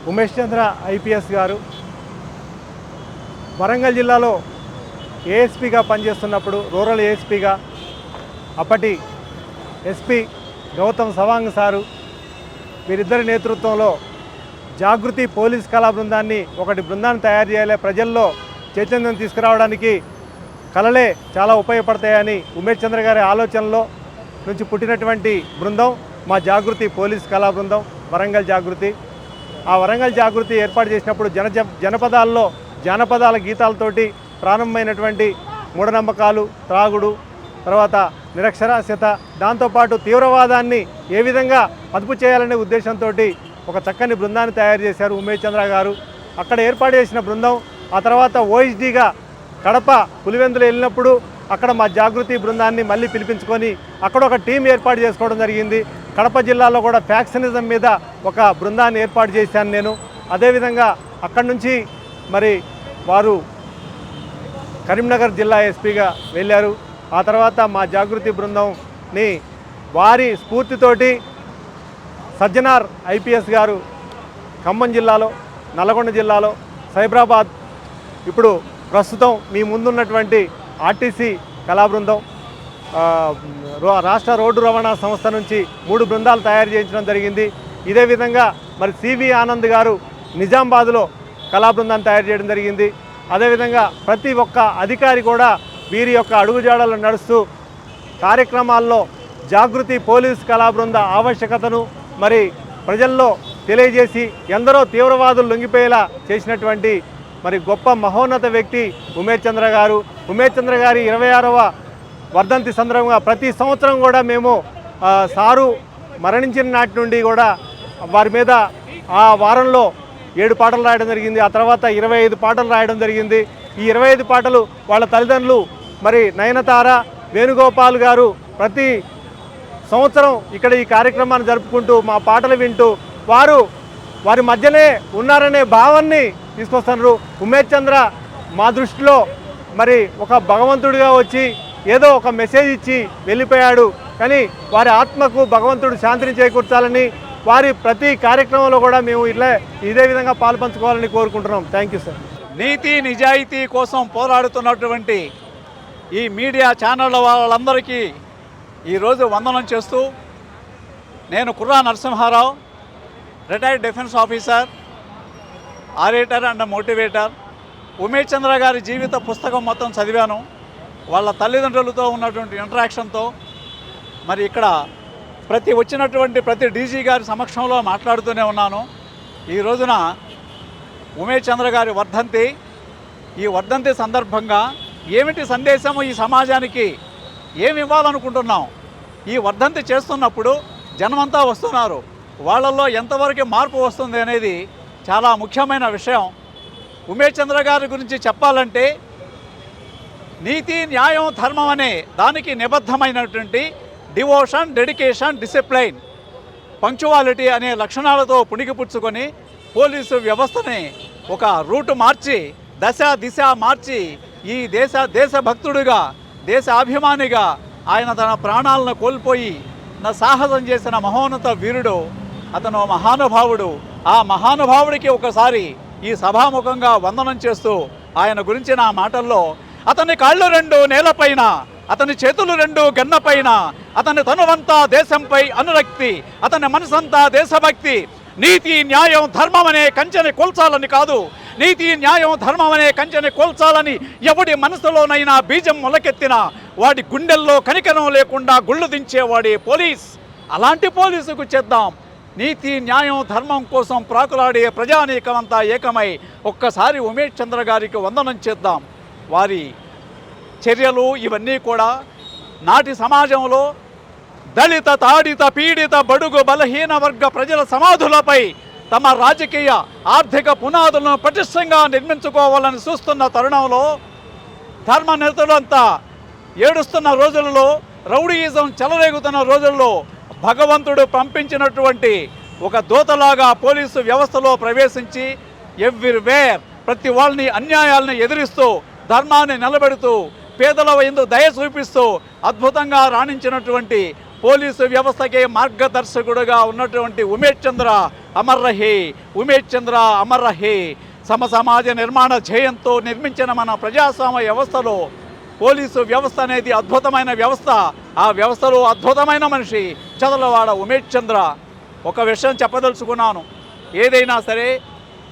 ఉమేష్ చంద్ర IPS గారు వరంగల్ జిల్లాలో ఏఎస్పీగా పనిచేస్తున్నప్పుడు రూరల్ ఏఎస్పీగా అప్పటి ఎస్పీ గౌతమ్ సవాంగ్ సారు వీరిద్దరి నేతృత్వంలో జాగృతి పోలీస్ కళా బృందాన్ని బృందాన్ని తయారు చేయాలి, ప్రజల్లో చైతన్యం తీసుకురావడానికి కళలే చాలా ఉపయోగపడతాయని ఉమేష్ చంద్ర గారి ఆలోచనలో నుంచి పుట్టినటువంటి బృందం మా జాగృతి పోలీస్ కళా బృందం వరంగల్ జాగృతి. ఆ వరంగల్ జాగృతి ఏర్పాటు చేసినప్పుడు జనపదాల్లో జానపదాల గీతాలతోటి ప్రారంభమైనటువంటి మూఢనమ్మకాలు, త్రాగుడు, తర్వాత నిరక్షరాస్యత, దాంతోపాటు తీవ్రవాదాన్ని ఏ విధంగా అదుపు చేయాలనే ఉద్దేశంతో ఒక చక్కని బృందాన్ని తయారు చేశారు ఉమేష్ చంద్ర గారు. అక్కడ ఏర్పాటు చేసిన బృందం ఆ తర్వాత ఓఎస్డీగా కడప పులివెందులు వెళ్ళినప్పుడు అక్కడ మా జాగృతి బృందాన్ని మళ్ళీ పిలిపించుకొని అక్కడ ఒక టీం ఏర్పాటు చేసుకోవడం జరిగింది. కడప జిల్లాలో కూడా ఫ్యాక్షనిజం మీద ఒక బృందాన్ని ఏర్పాటు చేశాను నేను. అదేవిధంగా అక్కడి నుంచి మరి వారు కరీంనగర్ జిల్లా ఎస్పీగా వెళ్ళారు. ఆ తర్వాత మా జాగృతి బృందంని వారి స్ఫూర్తితోటి సజ్జనార్ ఐపీఎస్ గారు ఖమ్మం జిల్లాలో, నల్గొండ జిల్లాలో, సైబరాబాద్, ఇప్పుడు ప్రస్తుతం మీ ముందున్నటువంటి ఆర్టీసీ కళాబృందం, రాష్ట్ర రోడ్డు రవాణా సంస్థ నుంచి 3 బృందాలు తయారు చేయించడం జరిగింది. ఇదే విధంగా మరి సివి ఆనంద్ గారు నిజామాబాద్లో కళాబృందాన్ని తయారు చేయడం జరిగింది. అదేవిధంగా ప్రతి ఒక్క అధికారి కూడా వీరి యొక్క అడుగుజాడలు నడుస్తూ కార్యక్రమాల్లో జాగృతి పోలీస్ కళాబృంద ఆవశ్యకతను మరి ప్రజల్లో తెలియజేసి ఎందరో తీవ్రవాదులు లొంగిపోయేలా చేసినటువంటి మరి గొప్ప మహోన్నత వ్యక్తి ఉమేష్ చంద్ర గారు. ఉమేష్ చంద్ర గారి 26వ వర్ధంతి సందర్భంగా ప్రతి సంవత్సరం కూడా మేము సారు మరణించిన నాటి నుండి కూడా వారి మీద ఆ వారంలో 7 పాటలు రాయడం జరిగింది. ఆ తర్వాత 25 పాటలు రాయడం జరిగింది. ఈ 25 పాటలు వాళ్ళ తల్లిదండ్రులు మరి నయనతార, వేణుగోపాల్ గారు ప్రతి సంవత్సరం ఇక్కడ ఈ కార్యక్రమాన్ని జరుపుకుంటూ మా పాటలు వింటూ వారి మధ్యనే ఉన్నారనే భావాన్ని తీసుకొస్తున్నారు. ఉమేష్ చంద్ర మా దృష్టిలో మరి ఒక భగవంతుడిగా వచ్చి ఏదో ఒక మెసేజ్ ఇచ్చి వెళ్ళిపోయాడు. కానీ వారి ఆత్మకు భగవంతుడు శాంతిని చేకూర్చాలని వారి ప్రతి కార్యక్రమంలో కూడా మేము ఇదే విధంగా పాల్పంచుకోవాలని కోరుకుంటున్నాం. Thank you sir. నీతి నిజాయితీ కోసం పోరాడుతున్నటువంటి ఈ మీడియా ఛానళ్ళ వాళ్ళందరికీ ఈరోజు వందనం చేస్తూ, నేను Kurra Narasimharao, retired defence officer, orator and motivator. Umesh Chandra గారి జీవిత పుస్తకం మొత్తం చదివాను. వాళ్ళ తల్లిదండ్రులతో ఉన్నటువంటి ఇంటరాక్షన్తో మరి ఇక్కడ వచ్చినటువంటి ప్రతి డీజీ గారి సమక్షంలో మాట్లాడుతూనే ఉన్నాను. ఈ రోజున ఉమేష్ చంద్ర గారి వర్ధంతి. ఈ వర్ధంతి సందర్భంగా ఏమిటి సందేశము ఈ సమాజానికి ఏమి ఇవ్వాలనుకుంటున్నాం? ఈ వర్ధంతి చేస్తున్నప్పుడు జనమంతా వస్తున్నారు, వాళ్ళల్లో ఎంతవరకు మార్పు వస్తుంది అనేది చాలా ముఖ్యమైన విషయం. ఉమేష్ చంద్ర గారి గురించి చెప్పాలంటే నీతి, న్యాయం, ధర్మం అనే దానికి నిబద్ధమైనటువంటి డివోషన్, డెడికేషన్, డిసిప్లైన్, పంక్చువాలిటీ అనే లక్షణాలతో పుణికిపుచ్చుకొని పోలీసు వ్యవస్థని ఒక రూటు మార్చి, దిశ మార్చి ఈ దేశభక్తుడిగా, దేశాభిమానిగా ఆయన తన ప్రాణాలను కోల్పోయి సాహసం చేసిన మహోన్నత వీరుడు. అతను మహానుభావుడు. ఆ మహానుభావుడికి ఒకసారి ఈ సభాముఖంగా వందనం చేస్తూ ఆయన గురించి నా మాటల్లో, అతని కాళ్ళు 2 నేలపైన, అతని చేతులు 2 గన్నపైన, అతని తనువంతా దేశంపై అనురక్తి, అతని మనసంతా దేశభక్తి. నీతి, న్యాయం, ధర్మం అనే కంచెని కోల్చాలని కాదు, నీతి, న్యాయం, ధర్మం అనే కంచెని కోల్చాలని ఎవడి మనసులోనైనా బీజం మొలకెత్తినా వాడి గుండెల్లో కనికరం లేకుండా గుళ్ళు దించేవాడే పోలీస్. అలాంటి పోలీసుకు చేద్దాం. నీతి, న్యాయం, ధర్మం కోసం ప్రాకులాడే ప్రజానీకమంతా ఏకమై ఒక్కసారి ఉమేష్ చంద్ర గారికి వందనం చేద్దాం. వారి చర్యలు ఇవన్నీ కూడా నాటి సమాజంలో దళిత, తాడిత, పీడిత, బడుగు, బలహీన వర్గ ప్రజల సమాధులపై తమ రాజకీయ, ఆర్థిక పునాదులను పటిష్టంగా నిర్మించుకోవాలని చూస్తున్న తరుణంలో, ధర్మనేతలంతా ఏడుస్తున్న రోజులలో, రౌడీయిజం చెలరేగుతున్న రోజుల్లో భగవంతుడు పంపించినటువంటి ఒక దూతలాగా పోలీసు వ్యవస్థలో ప్రవేశించి ఎవ్రీవేర్ ప్రతి వాళ్ళని అన్యాయాలను ఎదిరిస్తూ, ధర్మాన్ని నిలబెడుతూ, పేదల యందు దయ చూపిస్తూ అద్భుతంగా రాణించినటువంటి పోలీసు వ్యవస్థకే మార్గదర్శకుడుగా ఉన్నటువంటి ఉమేష్ చంద్ర అమర్ రహే, ఉమేష్ చంద్ర అమర్ రహే. సమాజ నిర్మాణ ధ్యేయంతో నిర్మించిన మన ప్రజాస్వామ్య వ్యవస్థలో పోలీసు వ్యవస్థ అనేది అద్భుతమైన వ్యవస్థ. ఆ వ్యవస్థలో అద్భుతమైన మనిషి చదలవాడ ఉమేష్ చంద్ర. ఒక విషయం చెప్పదలుచుకున్నాను, ఏదైనా సరే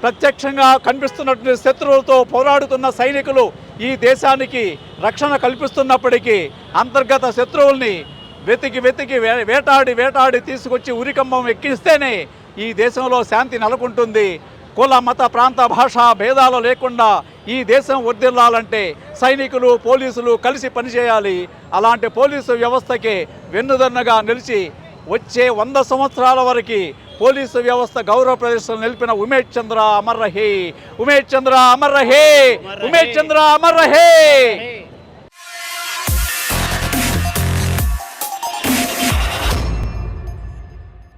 ప్రత్యక్షంగా కనిపిస్తున్నటువంటి శత్రువులతో పోరాడుతున్న సైనికులు ఈ దేశానికి రక్షణ కల్పిస్తున్నప్పటికీ అంతర్గత శత్రువుల్ని వెతికి వేటాడి తీసుకొచ్చి ఉరికంబం ఎక్కిస్తేనే ఈ దేశంలో శాంతి నెలకొంటుంది. కుల మత ప్రాంత భాషా భేదాలు లేకుండా ఈ దేశం వర్ధిల్లాలంటే సైనికులు పోలీసులు కలిసి పనిచేయాలి. అలాంటి పోలీసు వ్యవస్థకి వెన్నుదన్నుగా నిలిచి వచ్చే 100 సంవత్సరాల వరకు పోలీసు వ్యవస్థ గౌరవ ప్రదర్శనలు నిలిపిన ఉమేష్ చంద్ర అమర్ రహే, ఉమేష్ చంద్ర అమర్ రహే, ఉమేష్ చంద్ర అమర్ రహే.